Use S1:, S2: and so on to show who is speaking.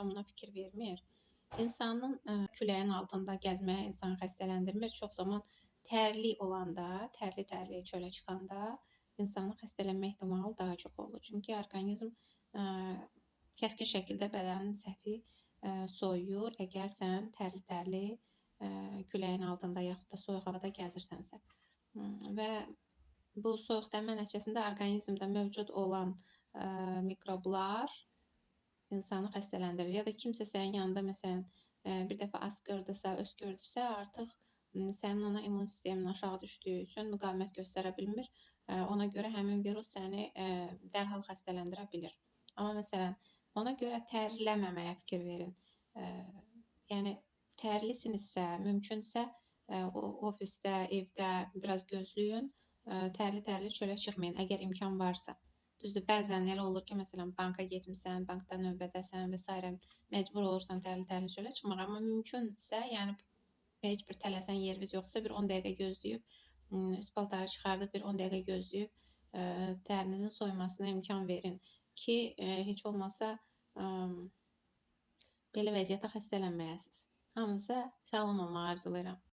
S1: insan buna fikir vermir. İnsanın küləyin altında gəzməyə insanı xəstələndirmir. Çox zaman tərli olanda, tərli çölə çıxanda insanın xəstələnmə ehtimalı daha çox olur. Çünki orqanizm kəskin şəkildə bədənin səthi soyuyur, əgər sən tərli küləyin altında yaxud da soyuq havada gəzirsənsə. Və bu soyuqdənmə nəticəsində orqanizmdə mövcud olan mikroblar insanı xəstələndirir. Ya da kimsə sənin yanında məsələn bir dəfə askırdısa, öskürdüsə, artıq sənin ona immun sistemin aşağı düşdüyü üçün müqavimət göstərə bilmir. Ona görə həmin virus səni dərhal xəstələndirə bilir. Amma məsələn, ona görə tərləməməyə fikir verin. Yəni tərlisinizsə, mümkünsə ofisdə, evdə biraz gözləyin. Tərli çölə çıxmayın, əgər imkan varsa. Düzdür, bəzən elə olur ki, məsələn, banka getmirsən, bankda növbədəsən və s. məcbur olursan tərli çölə çıxmaq. Amma mümkünsə, yəni heç bir tələsən yeriniz yoxsa bir 10 dəqiqə gözləyib, üst paltarı çıxardıb bir 10 dəqiqə gözləyib tərinizin soymasına imkan verin ki, heç olmasa belə vəziyyətə xəstələnməyəsiniz. Hamınıza sağlam olmağı arzulayıram.